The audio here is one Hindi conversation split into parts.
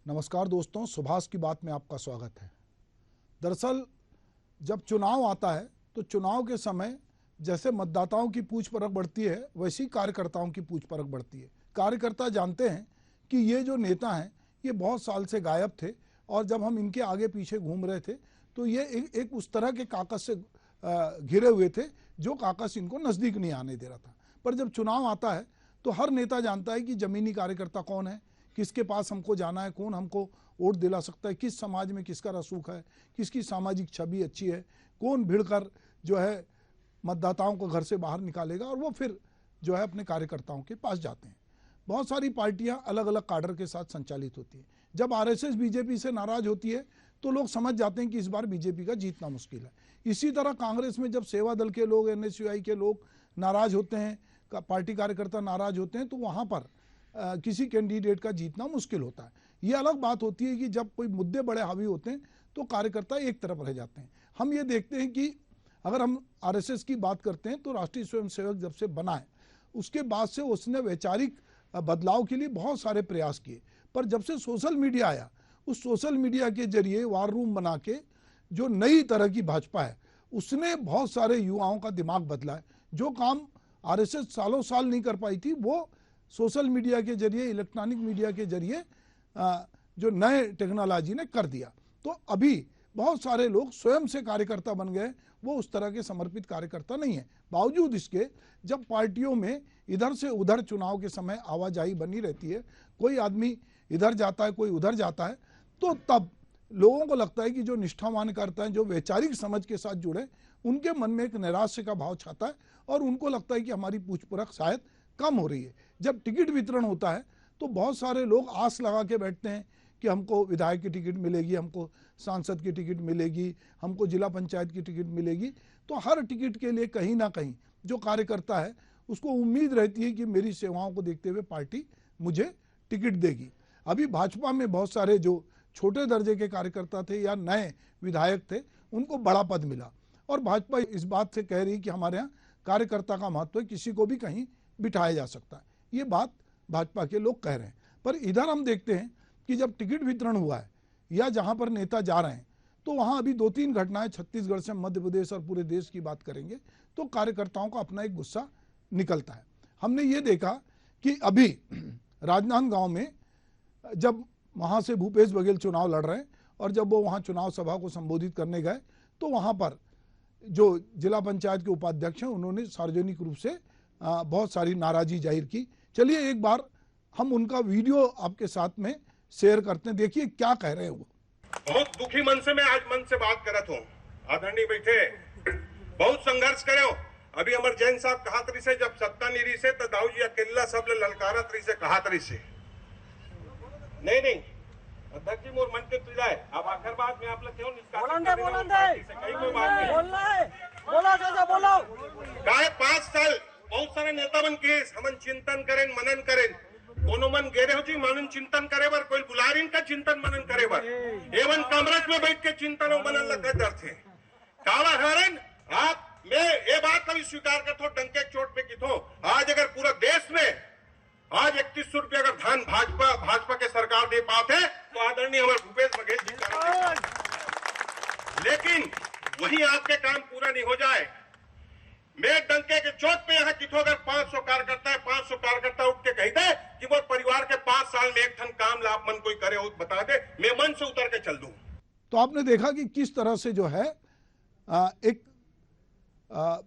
नमस्कार दोस्तों, सुभाष की बात में आपका स्वागत है। दरअसल जब चुनाव आता है तो चुनाव के समय जैसे मतदाताओं की पूछ परख बढ़ती है वैसी कार्यकर्ताओं की पूछ परख बढ़ती है। कार्यकर्ता जानते हैं कि ये जो नेता हैं ये बहुत साल से गायब थे और जब हम इनके आगे पीछे घूम रहे थे तो ये एक उस तरह के काकस से घिरे हुए थे जो काकस इनको नज़दीक नहीं आने दे रहा था। पर जब चुनाव आता है तो हर नेता जानता है कि ज़मीनी कार्यकर्ता कौन है, किसके पास हमको जाना है, कौन हमको वोट दिला सकता है, किस समाज में किसका रसूख है, किसकी सामाजिक छवि अच्छी है, कौन भिड़कर जो है मतदाताओं को घर से बाहर निकालेगा और वो फिर जो है अपने कार्यकर्ताओं के पास जाते हैं। बहुत सारी पार्टियां अलग अलग काडर के साथ संचालित होती हैं। जब आरएसएस बीजेपी से नाराज होती है तो लोग समझ जाते हैं कि इस बार बीजेपी का जीतना मुश्किल है। इसी तरह कांग्रेस में जब सेवा दल के लोग, एनएसयूआई के लोग नाराज होते हैं, पार्टी कार्यकर्ता नाराज होते हैं तो वहाँ पर किसी कैंडिडेट का जीतना मुश्किल होता है। ये अलग बात होती है कि जब कोई मुद्दे बड़े हावी होते हैं तो कार्यकर्ता एक तरफ रह जाते हैं। हम ये देखते हैं कि अगर हम आरएसएस की बात करते हैं तो राष्ट्रीय स्वयंसेवक जब से बना है उसके बाद से उसने वैचारिक बदलाव के लिए बहुत सारे प्रयास किए, पर जब से सोशल मीडिया आया उस सोशल मीडिया के जरिए वार रूम बना के जो नई तरह की भाजपा है उसने बहुत सारे युवाओं का दिमाग बदला है। जो काम आरएसएस सालों साल नहीं कर पाई थी वो सोशल मीडिया के जरिए, इलेक्ट्रॉनिक मीडिया के जरिए जो नए टेक्नोलॉजी ने कर दिया। तो अभी बहुत सारे लोग स्वयं से कार्यकर्ता बन गए, वो उस तरह के समर्पित कार्यकर्ता नहीं है। बावजूद इसके जब पार्टियों में इधर से उधर चुनाव के समय आवाजाही बनी रहती है, कोई आदमी इधर जाता है कोई उधर जाता है, तो तब लोगों को लगता है कि जो निष्ठावान करता है, जो वैचारिक समझ के साथ जुड़े, उनके मन में एक निराशा का भाव छाता है और उनको लगता है कि हमारी पूछ परख शायद कम हो रही है। जब टिकट वितरण होता है तो बहुत सारे लोग आस लगा के बैठते हैं कि हमको विधायक की टिकट मिलेगी, हमको सांसद की टिकट मिलेगी, हमको जिला पंचायत की टिकट मिलेगी। तो हर टिकट के लिए कहीं ना कहीं जो कार्यकर्ता है उसको उम्मीद रहती है कि मेरी सेवाओं को देखते हुए पार्टी मुझे टिकट देगी। अभी भाजपा में बहुत सारे जो छोटे दर्जे के कार्यकर्ता थे या नए विधायक थे उनको बड़ा पद मिला और भाजपा इस बात से कह रही कि हमारे यहाँ कार्यकर्ता का महत्व है, किसी को भी कहीं बिठाया जा सकता है। ये बात भाजपा के लोग कह रहे हैं। पर इधर हम देखते हैं कि जब टिकट वितरण हुआ है या जहां पर नेता जा रहे हैं तो वहां अभी 2-3 घटनाएं छत्तीसगढ़ से मध्य प्रदेश और पूरे देश की बात करेंगे तो कार्यकर्ताओं का अपना एक गुस्सा निकलता है। हमने ये देखा कि अभी राजनांदगांव में जब वहां से भूपेश बघेल चुनाव लड़ रहे हैं और जब वो वहां चुनाव सभा को संबोधित करने गए तो वहां पर जो जिला पंचायत के उपाध्यक्ष हैं उन्होंने सार्वजनिक रूप से बहुत सारी नाराजगी जाहिर की। चलिए एक बार हम उनका वीडियो आपके साथ में शेयर करते हैं, देखिए क्या कह रहे हैं वो। बहुत दुखी मन से मैं आज मन से बात करत हूँ। आदरणीय बैठे बहुत संघर्ष करे हो। अभी अमर जैन साहब कहा तरी से जब सत्ता नहीं रही से तो दाऊ जी अकेला सब ललकारा तरी से कहा तरी से नहीं अध्यक्ष जी मोर मन के तुझा है। अब आखिर बात में आप लोग क्यों बोला 5 साल बहुत सारे नेता बन के हमन चिंतन करें मनन करें कोनो मन गेरे हो जी मनन चिंतन करे बर कोई बुलारिन का चिंतन मनन करे बर एवं कांग्रेस में बैठ के चिंतन और मनन लगा डर थे कावा हरन आप मैं ये बात कभी स्वीकार करता हूँ डंके चोट पे की थो। आज अगर पूरा देश में आज 3100 रुपया अगर धान भाजपा के सरकार दे पाते तो आदरणीय हमारे भूपेश बघेल जी का, लेकिन वही आपके काम पूरा नहीं हो जाए। मैं डंके के चोट पे यहाँ किथो अगर 500 कार्यकर्ता है 500 कार्यकर्ता उठ के कहते कि वो परिवार के 5 साल में एक ठन काम लाभ मन कोई करे हो बता दे, मैं मन से उतर के चल दूं। तो आपने देखा कि किस तरह से जो है एक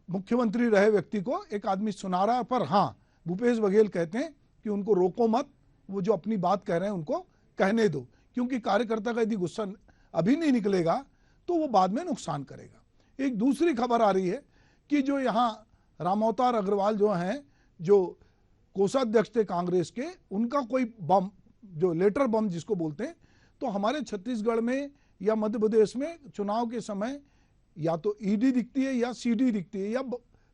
मुख्यमंत्री रहे व्यक्ति को एक आदमी सुना रहा। पर हाँ, भूपेश बघेल कहते हैं कि उनको रोको मत, वो जो अपनी बात कह रहे हैं उनको कहने दो, क्योंकि कार्यकर्ता का यदि गुस्सा अभी नहीं निकलेगा तो वो बाद में नुकसान करेगा। एक दूसरी खबर आ रही है कि जो यहाँ रामअवतार अग्रवाल जो हैं, जो कोषाध्यक्ष थे कांग्रेस के, उनका कोई बम, जो लेटर बम जिसको बोलते हैं, तो हमारे छत्तीसगढ़ में या मध्य प्रदेश में चुनाव के समय या तो ईडी दिखती है या सीडी दिखती है या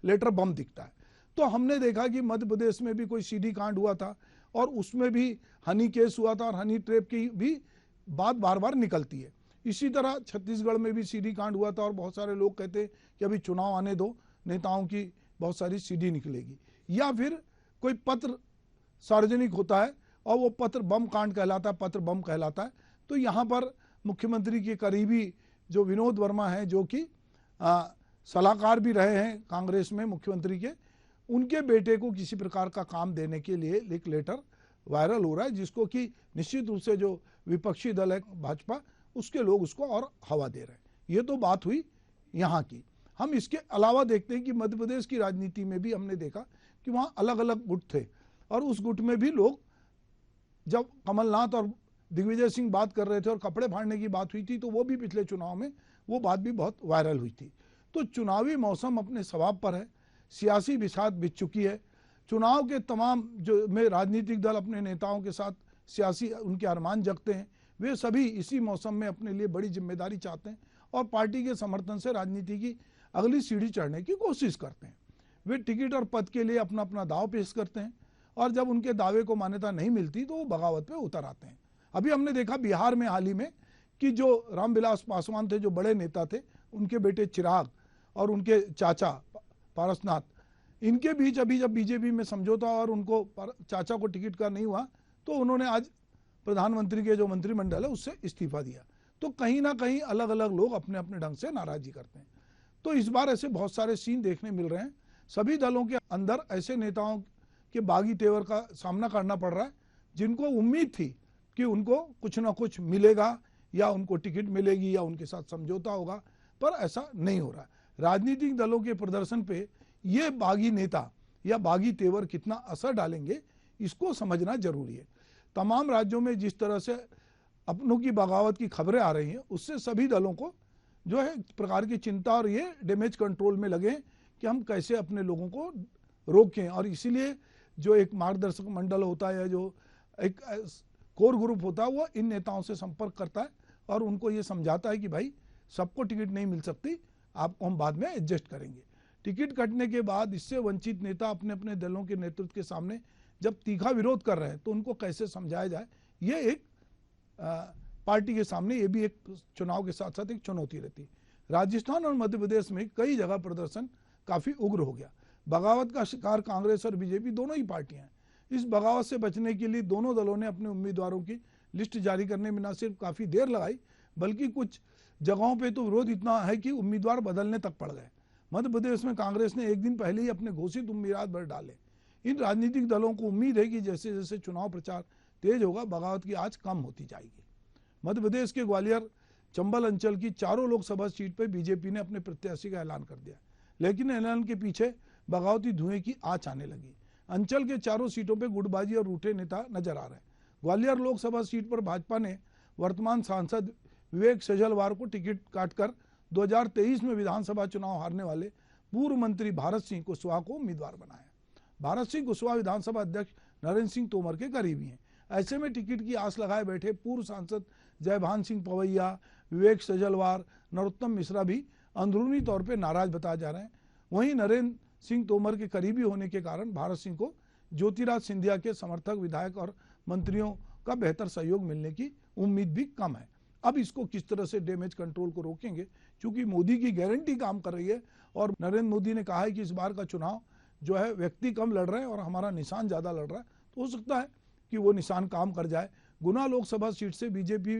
लेटर बम दिखता है। तो हमने देखा कि मध्य प्रदेश में भी कोई सीडी कांड हुआ था और उसमें भी हनी केस हुआ था और हनी ट्रैप की भी बात बार बार निकलती है। इसी तरह छत्तीसगढ़ में भी सीडी कांड हुआ था और बहुत सारे लोग कहते हैं कि अभी चुनाव आने दो, नेताओं की बहुत सारी सीडी निकलेगी। या फिर कोई पत्र सार्वजनिक होता है और वो पत्र बम कांड कहलाता है, पत्र बम कहलाता है। तो यहाँ पर मुख्यमंत्री के करीबी जो विनोद वर्मा हैं, जो कि सलाहकार भी रहे हैं कांग्रेस में मुख्यमंत्री के, उनके बेटे को किसी प्रकार का काम देने के लिए एक लेटर वायरल हो रहा है, जिसको कि निश्चित रूप से जो विपक्षी दल है भाजपा, उसके लोग उसको और हवा दे रहे हैं। ये तो बात हुई यहाँ की। हम इसके अलावा देखते हैं कि मध्य प्रदेश की राजनीति में भी हमने देखा कि वहाँ अलग अलग गुट थे, और उस गुट में भी लोग, जब कमलनाथ और दिग्विजय सिंह बात कर रहे थे और कपड़े फाड़ने की बात हुई थी, तो वो भी पिछले चुनाव में वो बात भी बहुत वायरल हुई थी। तो चुनावी मौसम अपने स्वभाव पर है, सियासी बिसात बिछ चुकी है। चुनाव के तमाम जो में राजनीतिक दल अपने नेताओं के साथ सियासी उनके अरमान जगते हैं, वे सभी इसी मौसम में अपने लिए बड़ी जिम्मेदारी चाहते हैं और पार्टी के समर्थन से राजनीति की अगली सीढ़ी चढ़ने की कोशिश करते हैं। वे टिकट और पद के लिए अपना अपना दाव पेश करते हैं, और जब उनके दावे को मान्यता नहीं मिलती तो वो बगावत पे उतर आते हैं। अभी हमने देखा बिहार में हाल ही में कि जो रामविलास पासवान थे, जो बड़े नेता थे, उनके बेटे चिराग और उनके चाचा पारसनाथ, इनके बीच अभी जब बीजेपी में समझौता और उनको चाचा को टिकट का नहीं हुआ, तो उन्होंने आज प्रधानमंत्री के जो मंत्रिमंडल है उससे इस्तीफा दिया। तो कहीं ना कहीं अलग अलग लोग अपने अपने ढंग से नाराजगी करते हैं। तो इस बार ऐसे बहुत सारे सीन देखने मिल रहे हैं। सभी दलों के अंदर ऐसे नेताओं के बागी तेवर का सामना करना पड़ रहा है, जिनको उम्मीद थी कि उनको कुछ ना कुछ मिलेगा, या उनको टिकट मिलेगी, या उनके साथ समझौता होगा, पर ऐसा नहीं हो रहा है। राजनीतिक दलों के प्रदर्शन पे ये बागी नेता या बागी तेवर कितना असर डालेंगे, इसको समझना जरूरी है। तमाम राज्यों में जिस तरह से अपनों की बगावत की खबरें आ रही हैं, उससे सभी दलों को जो है प्रकार की चिंता और ये डैमेज कंट्रोल में लगे कि हम कैसे अपने लोगों को रोकें। और इसीलिए जो एक मार्गदर्शक मंडल होता है, जो एक कोर ग्रुप होता है, वो इन नेताओं से संपर्क करता है और उनको ये समझाता है कि भाई सबको टिकट नहीं मिल सकती, आपको हम बाद में एडजस्ट करेंगे। टिकट कटने के बाद इससे वंचित नेता अपने अपने दलों के नेतृत्व के सामने जब तीखा विरोध कर रहे हैं, तो उनको कैसे समझाया जाए, ये एक पार्टी के सामने ये भी एक चुनाव के साथ साथ एक चुनौती रहती है। राजस्थान और मध्य प्रदेश में कई जगह प्रदर्शन काफी उग्र हो गया। बगावत का शिकार कांग्रेस और बीजेपी दोनों ही पार्टियां हैं। इस बगावत से बचने के लिए दोनों दलों ने अपने उम्मीदवारों की लिस्ट जारी करने में न सिर्फ काफी देर लगाई, बल्कि कुछ जगहों पे तो विरोध इतना है कि उम्मीदवार बदलने तक पड़ गए। मध्य प्रदेश में कांग्रेस ने एक दिन पहले ही अपने घोषित उम्मीदवार भर डाले। इन राजनीतिक दलों को उम्मीद है कि जैसे जैसे चुनाव प्रचार तेज होगा, बगावत की आंच कम होती जाएगी। मध्य प्रदेश के ग्वालियर चंबल अंचल की चारों लोकसभा सीट पर बीजेपी ने अपने प्रत्याशी का ऐलान कर दिया, लेकिन ऐलान के पीछे बगावती धुएं की आंच आने लगी। अंचल के चारों सीटों पर गुटबाजी और रूठे नेता नजर आ रहे हैं। ग्वालियर लोकसभा सीट पर भाजपा ने वर्तमान सांसद विवेक सजलवार को टिकट काटकर 2023 में विधानसभा चुनाव हारने वाले पूर्व मंत्री भारत सिंह कुशवाहा को उम्मीदवार बनाया। भारत सिंह कुशवाहा विधानसभा अध्यक्ष नरेंद्र सिंह तोमर के करीबी हैं। ऐसे में टिकट की आस लगाए बैठे पूर्व सांसद जयभान सिंह पवैया, विवेक सजलवार, नरोत्तम मिश्रा भी अंदरूनी तौर पर नाराज बताए जा रहे हैं। वहीं नरेंद्र सिंह तोमर के करीबी होने के कारण भारत सिंह को ज्योतिराज सिंधिया के समर्थक विधायक और मंत्रियों का बेहतर सहयोग मिलने की उम्मीद भी कम है। अब इसको किस तरह से डैमेज कंट्रोल को रोकेंगे, क्योंकि मोदी की गारंटी काम कर रही है और नरेंद्र मोदी ने कहा है कि इस बार का चुनाव जो है व्यक्ति कम लड़ रहे हैं और हमारा निशान ज्यादा लड़ रहा है, तो हो सकता है कि वो निशान काम कर जाए। गुना लोकसभा सीट से बीजेपी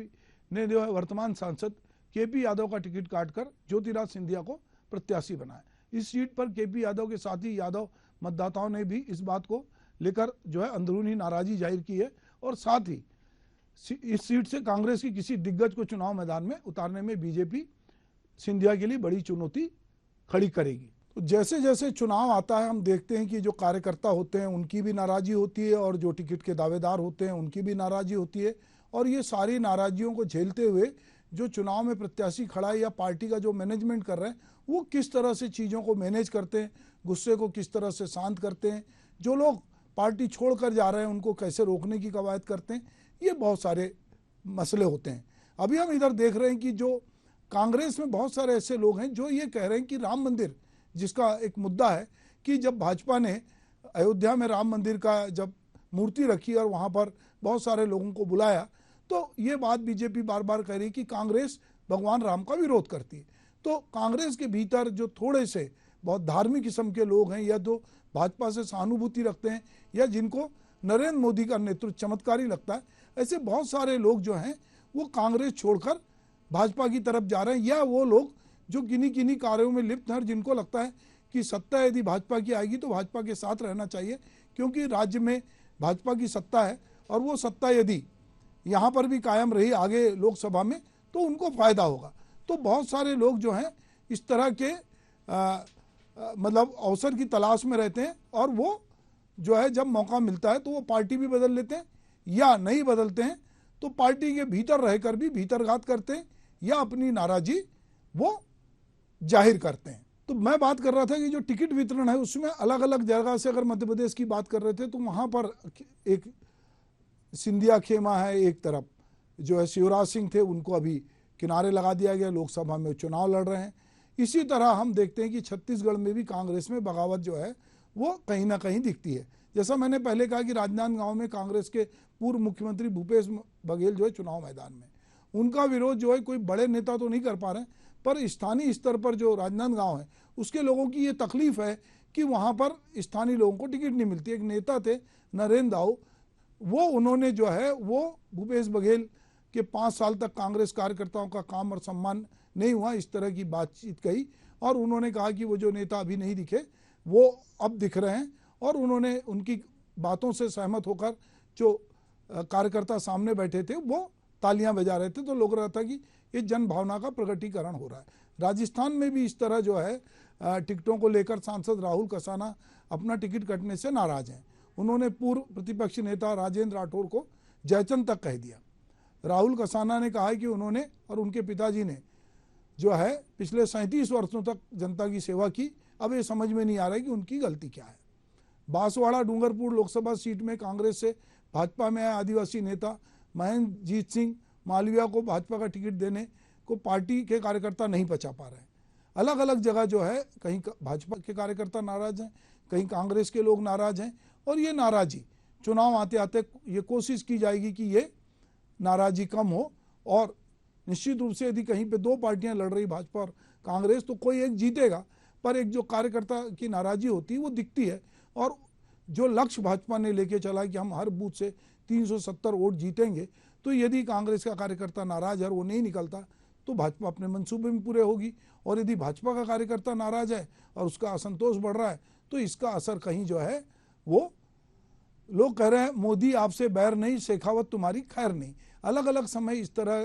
ने जो है वर्तमान सांसद केपी यादव का टिकट काटकर ज्योतिराज सिंधिया को प्रत्याशी बनाया। इस सीट पर केपी यादव के साथ ही यादव मतदाताओं ने भी इस बात को लेकर जो है अंदरूनी नाराजगी जाहिर की है, और साथ ही इस सीट से कांग्रेस की किसी दिग्गज को चुनाव मैदान में उतारने में बीजेपी सिंधिया के लिए बड़ी चुनौती खड़ी करेगी। तो जैसे जैसे चुनाव आता है, हम देखते हैं कि जो कार्यकर्ता होते हैं उनकी भी नाराजगी होती है, और जो टिकट के दावेदार होते हैं उनकी भी नाराजगी होती है। और ये सारी नाराजगियों को झेलते हुए जो चुनाव में प्रत्याशी खड़ा है या पार्टी का जो मैनेजमेंट कर रहे हैं, वो किस तरह से चीज़ों को मैनेज करते हैं, गुस्से को किस तरह से शांत करते हैं, जो लोग पार्टी छोड़कर जा रहे हैं उनको कैसे रोकने की कवायद करते हैं, ये बहुत सारे मसले होते हैं। अभी हम इधर देख रहे हैं कि जो कांग्रेस में बहुत सारे ऐसे लोग हैं जो ये कह रहे हैं कि राम मंदिर, जिसका एक मुद्दा है कि जब भाजपा ने अयोध्या में राम मंदिर का जब मूर्ति रखी और वहाँ पर बहुत सारे लोगों को बुलाया, तो ये बात बीजेपी बार बार कह रही कि कांग्रेस भगवान राम का विरोध करती है। तो कांग्रेस के भीतर जो थोड़े से बहुत धार्मिक किस्म के लोग हैं, या तो भाजपा से सहानुभूति रखते हैं, या जिनको नरेंद्र मोदी का नेतृत्व चमत्कारी लगता है। ऐसे बहुत सारे लोग जो हैं वो कांग्रेस छोड़कर भाजपा की तरफ जा रहे हैं, या वो लोग जो किन्हीं किन्हीं कार्यों में लिप्त हैं, जिनको लगता है कि सत्ता यदि भाजपा की आएगी तो भाजपा के साथ रहना चाहिए, क्योंकि राज्य में भाजपा की सत्ता है और वो सत्ता यदि यहाँ पर भी कायम रही आगे लोकसभा में तो उनको फायदा होगा। तो बहुत सारे लोग जो हैं इस तरह के मतलब अवसर की तलाश में रहते हैं, और वो जो है जब मौका मिलता है तो वो पार्टी भी बदल लेते हैं, या नहीं बदलते हैं तो पार्टी के भीतर रहकर भी भीतरघात करते हैं या अपनी नाराजी वो जाहिर करते हैं। तो मैं बात कर रहा था कि जो टिकट वितरण है उसमें अलग अलग जगह से, अगर मध्य प्रदेश की बात कर रहे थे तो वहाँ पर एक सिंधिया खेमा है, एक तरफ जो है शिवराज सिंह थे, उनको अभी किनारे लगा दिया गया, लोकसभा में चुनाव लड़ रहे हैं। इसी तरह हम देखते हैं कि छत्तीसगढ़ में भी कांग्रेस में बगावत जो है वो कहीं ना कहीं दिखती है। जैसा मैंने पहले कहा कि राजनांदगांव में कांग्रेस के पूर्व मुख्यमंत्री भूपेश बघेल जो है चुनाव मैदान में, उनका विरोध जो है कोई बड़े नेता तो नहीं कर पा रहे हैं, पर स्थानीय स्तर पर जो राजनांदगांव है उसके लोगों की ये तकलीफ है कि वहाँ पर स्थानीय लोगों को टिकट नहीं मिलती। एक नेता थे नरेंद्र दाऊ, वो उन्होंने जो है वो भूपेश बघेल के 5 साल तक कांग्रेस कार्यकर्ताओं का काम और सम्मान नहीं हुआ, इस तरह की बातचीत कही, और उन्होंने कहा कि वो जो नेता अभी नहीं दिखे वो अब दिख रहे हैं, और उन्होंने उनकी बातों से सहमत होकर जो कार्यकर्ता सामने बैठे थे वो तालियां बजा रहे थे। तो लोग रहा था कि ये जन भावना का प्रकटीकरण हो रहा है। राजस्थान में भी इस तरह जो है टिकटों को लेकर सांसद राहुल कसाना अपना टिकट कटने से नाराज हैं। उन्होंने पूर्व प्रतिपक्ष नेता राजेंद्र राठौर को जयचंद तक कह दिया। राहुल कसाना ने कहा है कि उन्होंने और उनके पिताजी ने जो है पिछले 37 वर्षों तक जनता की सेवा की, अब ये समझ में नहीं आ रहा है कि उनकी गलती क्या है। बांसवाड़ा डूंगरपुर लोकसभा सीट में कांग्रेस से भाजपा में आए आदिवासी नेता महेंद्रजीत सिंह मालविया को भाजपा का टिकट देने को पार्टी के कार्यकर्ता नहीं पचा पा रहे हैं। अलग अलग जगह जो है कहीं भाजपा के कार्यकर्ता नाराज हैं, कहीं कांग्रेस के लोग नाराज हैं, और ये नाराजी चुनाव आते आते ये कोशिश की जाएगी कि ये नाराजी कम हो, और निश्चित रूप से यदि कहीं पे 2 पार्टियां लड़ रही भाजपा और कांग्रेस तो कोई एक जीतेगा, पर एक जो कार्यकर्ता की नाराजी होती है वो दिखती है। और जो लक्ष्य भाजपा ने लेके चला कि हम हर बूथ से 370 वोट जीतेंगे, तो यदि कांग्रेस का कार्यकर्ता नाराज है और वो नहीं निकलता तो भाजपा अपने मंसूबे में पूरे होगी, और यदि भाजपा का कार्यकर्ता नाराज है और उसका असंतोष बढ़ रहा है तो इसका असर कहीं जो है वो लोग कह रहे हैं मोदी आपसे बैर नहीं, शेखावत तुम्हारी खैर नहीं। अलग अलग समय इस तरह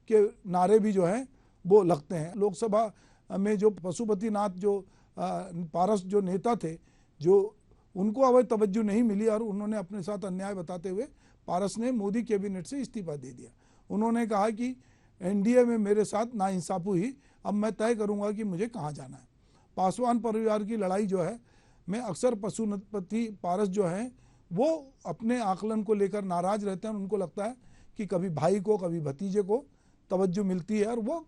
के नारे भी जो हैं वो लगते हैं। लोकसभा में जो पशुपतिनाथ जो पारस जो नेता थे, जो उनको अब तवज्जो नहीं मिली और उन्होंने अपने साथ अन्याय बताते हुए पारस ने मोदी कैबिनेट से इस्तीफा दे दिया। उन्होंने कहा कि एनडीए में मेरे साथ नाइंसाफी हुई, अब मैं तय करूंगा कि मुझे कहाँ जाना है। पासवान परिवार की लड़ाई जो है में अक्सर पशुपति पारस जो हैं वो अपने आकलन को लेकर नाराज रहते हैं। उनको लगता है कि कभी भाई को कभी भतीजे को तवज्जो मिलती है, और वो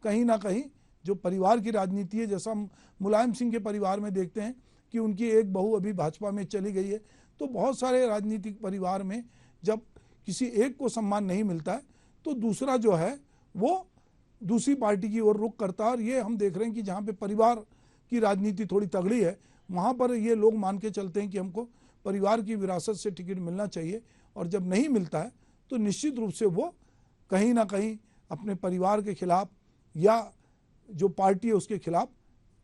कहीं ना कहीं जो परिवार की राजनीति है, जैसा हम मुलायम सिंह के परिवार में देखते हैं कि उनकी एक बहू अभी भाजपा में चली गई है, तो बहुत सारे राजनीतिक परिवार में जब किसी एक को सम्मान नहीं मिलता है तो दूसरा जो है वो दूसरी पार्टी की ओर रुख करता है। और ये हम देख रहे हैं कि जहाँ पे परिवार की राजनीति थोड़ी तगड़ी है वहाँ पर ये लोग मान के चलते हैं कि हमको परिवार की विरासत से टिकट मिलना चाहिए, और जब नहीं मिलता है तो निश्चित रूप से वो कहीं ना कहीं अपने परिवार के खिलाफ या जो पार्टी है उसके खिलाफ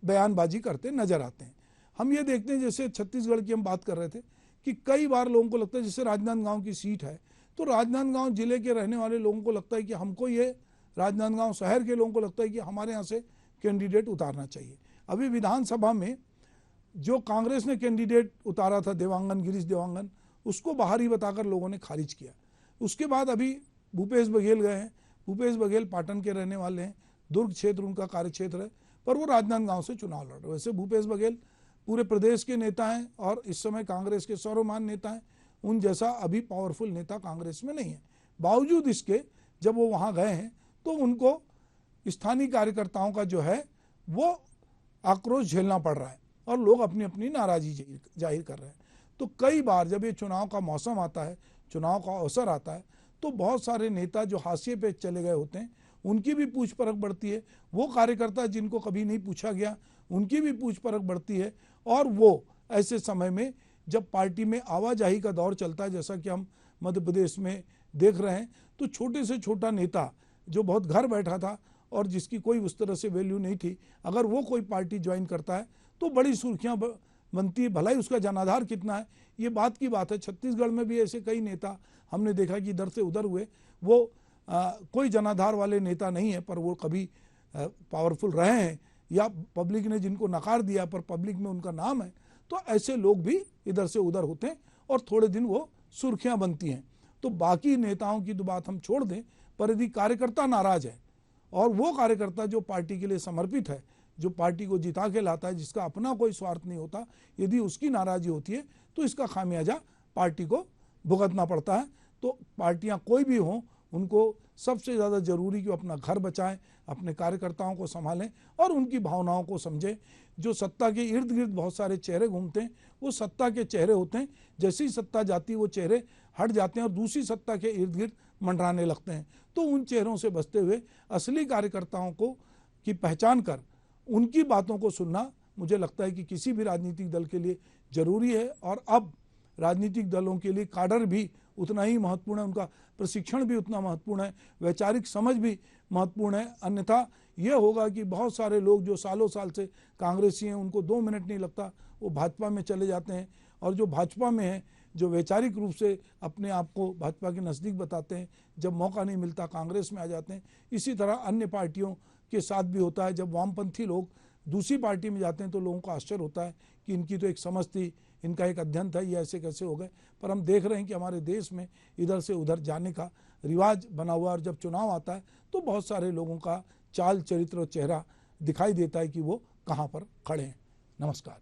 बयानबाजी करते नजर आते हैं। हम ये देखते हैं जैसे छत्तीसगढ़ की हम बात कर रहे थे कि कई बार लोगों को लगता है, जैसे राजनांदगांव की सीट है तो राजनांदगांव जिले के रहने वाले लोगों को लगता है कि हमको ये राजनांदगांव शहर के लोगों को लगता है कि हमारे यहाँ से कैंडिडेट उतारना चाहिए। अभी विधानसभा में जो कांग्रेस ने कैंडिडेट उतारा था देवांगन, गिरीश देवांगन, उसको बाहरी बताकर लोगों ने खारिज किया। उसके बाद अभी भूपेश बघेल गए हैं। भूपेश बघेल पाटन के रहने वाले हैं, दुर्ग क्षेत्र उनका कार्य क्षेत्र है, पर वो राजनांदगांव से चुनाव लड़ रहे। वैसे भूपेश बघेल पूरे प्रदेश के नेता हैं और इस समय कांग्रेस के सर्वमान्य नेता हैं, उन जैसा अभी पावरफुल नेता कांग्रेस में नहीं है। बावजूद इसके जब वो वहाँ गए हैं तो उनको स्थानीय कार्यकर्ताओं का जो है वो आक्रोश झेलना पड़ रहा है और लोग अपनी अपनी नाराजी जाहिर कर रहे हैं। तो कई बार जब ये चुनाव का मौसम आता है, चुनाव का अवसर आता है, तो बहुत सारे नेता जो हाशिए पे चले गए होते हैं उनकी भी पूछ परख बढ़ती है। वो कार्यकर्ता जिनको कभी नहीं पूछा गया उनकी भी पूछ परख बढ़ती है, और वो ऐसे समय में जब पार्टी में आवाजाही का दौर चलता है, जैसा कि हम मध्य प्रदेश में देख रहे हैं, तो छोटे से छोटा नेता जो बहुत घर बैठा था और जिसकी कोई उस तरह से वैल्यू नहीं थी, अगर वो कोई पार्टी ज्वाइन करता है तो बड़ी सुर्खियां बनती है। भला ही उसका जनाधार कितना है, ये बात की बात है। छत्तीसगढ़ में भी ऐसे कई नेता हमने देखा कि इधर से उधर हुए, वो कोई जनाधार वाले नेता नहीं है, पर वो कभी पावरफुल रहे हैं या पब्लिक ने जिनको नकार दिया पर पब्लिक में उनका नाम है, तो ऐसे लोग भी इधर से उधर होते हैं और थोड़े दिन वो सुर्खियां बनती हैं। तो बाकी नेताओं की तो बात हम छोड़ दें, पर यदि कार्यकर्ता नाराज है और वो कार्यकर्ता जो पार्टी के लिए समर्पित है, जो पार्टी को जिता के लाता है, जिसका अपना कोई स्वार्थ नहीं होता, यदि उसकी नाराजगी होती है तो इसका खामियाजा पार्टी को भुगतना पड़ता है। तो पार्टियां कोई भी हों, उनको सबसे ज़्यादा जरूरी कि वो अपना घर बचाएं, अपने कार्यकर्ताओं को संभालें और उनकी भावनाओं को समझें। जो सत्ता के इर्द गिर्द बहुत सारे चेहरे घूमते हैं, वो सत्ता के चेहरे होते हैं। जैसे ही सत्ता जाती है वो चेहरे हट जाते हैं और दूसरी सत्ता के इर्द गिर्द मंडराने लगते हैं। तो उन चेहरों से बचते हुए असली कार्यकर्ताओं को की पहचान कर उनकी बातों को सुनना मुझे लगता है कि किसी भी राजनीतिक दल के लिए जरूरी है। और अब राजनीतिक दलों के लिए काडर भी उतना ही महत्वपूर्ण है, उनका प्रशिक्षण भी उतना महत्वपूर्ण है, वैचारिक समझ भी महत्वपूर्ण है। अन्यथा यह होगा कि बहुत सारे लोग जो सालों साल से कांग्रेसी हैं, उनको 2 मिनट नहीं लगता वो भाजपा में चले जाते हैं, और जो भाजपा में हैं, जो वैचारिक रूप से अपने आप को भाजपा के नज़दीक बताते हैं, जब मौका नहीं मिलता कांग्रेस में आ जाते हैं। इसी तरह अन्य पार्टियों के साथ भी होता है, जब वामपंथी लोग दूसरी पार्टी में जाते हैं तो लोगों को आश्चर्य होता है कि इनकी तो एक समझ थी, इनका एक अध्ययन था, ये ऐसे कैसे हो गए। पर हम देख रहे हैं कि हमारे देश में इधर से उधर जाने का रिवाज बना हुआ, और जब चुनाव आता है तो बहुत सारे लोगों का चाल चरित्र और चेहरा दिखाई देता है कि वो कहाँ पर खड़े हैं। नमस्कार।